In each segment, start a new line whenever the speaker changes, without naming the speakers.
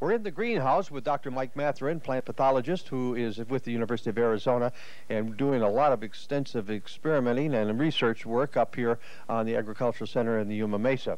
We're in the greenhouse with Dr. Mike Matherin, plant pathologist, who is with the University of Arizona and doing a lot of extensive experimenting and research work up here on the Agricultural Center in the Yuma Mesa.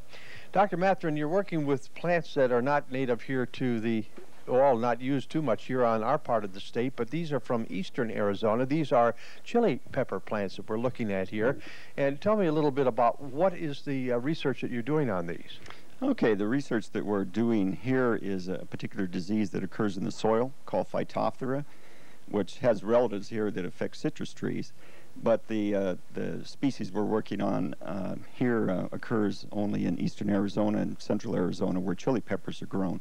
Dr. Matherin, you're working with plants that are not native here to the not used too much here on our part of the state, but these are from eastern Arizona. These are chili pepper plants that we're looking at here. And tell me a little bit about what is the research that you're doing on these.
Okay, the research that we're doing here is a particular disease that occurs in the soil called Phytophthora, which has relatives here that affect citrus trees. But the species we're working on here occurs only in eastern Arizona and central Arizona, where chili peppers are grown.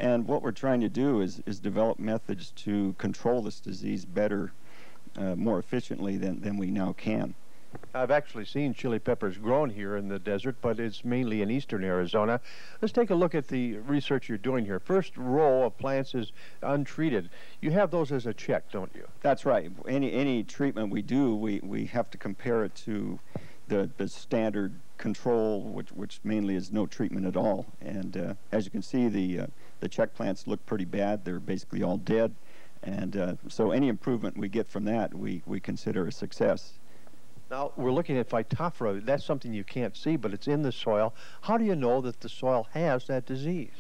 And what we're trying to do is develop methods to control this disease better, more efficiently than we now can.
I've actually seen chili peppers grown here in the desert, but it's mainly in eastern Arizona. Let's take a look at the research you're doing here. First row of plants is untreated. You have those as a check, don't you?
That's right. Any treatment we do, we have to compare it to the standard control, which mainly is no treatment at all. And as you can see, the check plants look pretty bad. They're basically all dead. And so any improvement we get from that, we consider a success.
Now, we're looking at Phytophthora. That's something you can't see, but it's in the soil. How do you know that the soil has that disease?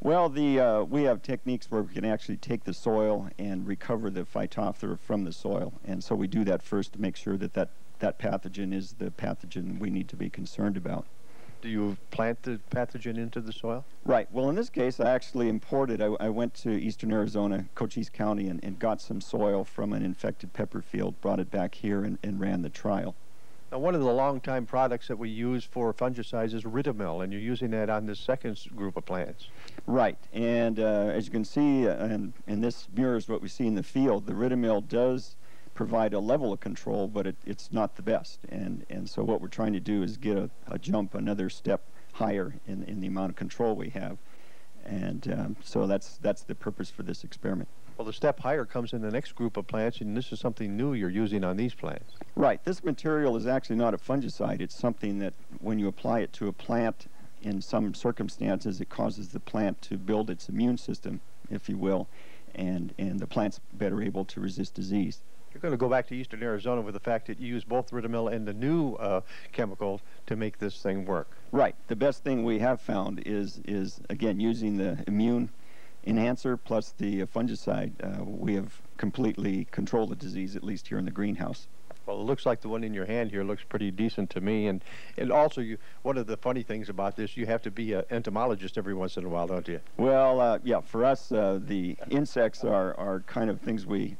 Well, we have techniques where we can actually take the soil and recover the Phytophthora from the soil. And so we do that first to make sure that pathogen is the pathogen we need to be concerned about.
Do you plant the pathogen into the soil?
Right. Well, in this case, I actually imported. I went to eastern Arizona, Cochise County, and got some soil from an infected pepper field, brought it back here, and ran the trial.
Now, one of the long-time products that we use for fungicides is Ridamil, and you're using that on the second group of plants.
Right. And as you can see, and this mirrors what we see in the field, the Ridamil does provide a level of control, but it's not the best. And so what we're trying to do is get a jump another step higher in the amount of control we have. And so that's the purpose for this experiment.
Well, the step higher comes in the next group of plants, and this is something new you're using on these plants.
Right. This material is actually not a fungicide. It's something that when you apply it to a plant, in some circumstances, it causes the plant to build its immune system, if you will, and the plant's better able to resist disease.
You're going to go back to eastern Arizona with the fact that you use both Ridamil and the new chemical to make this thing work.
Right. The best thing we have found is again, using the immune enhancer plus the fungicide. We have completely controlled the disease, at least here in the greenhouse.
Well, it looks like the one in your hand here looks pretty decent to me. And also, one of the funny things about this, you have to be an entomologist every once in a while, don't you?
Well, yeah, for us, the insects are kind of things we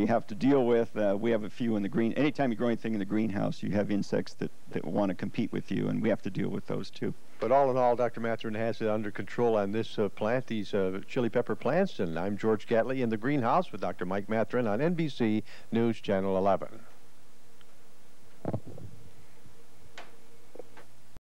have to deal with. We have a few in the green. Anytime you grow anything in the greenhouse, you have insects that want to compete with you, and we have to deal with those too.
But all in all, Dr. Matherin has it under control on this plant, these chili pepper plants. And I'm George Gatley in the greenhouse with Dr. Mike Matherin on NBC News Channel 11.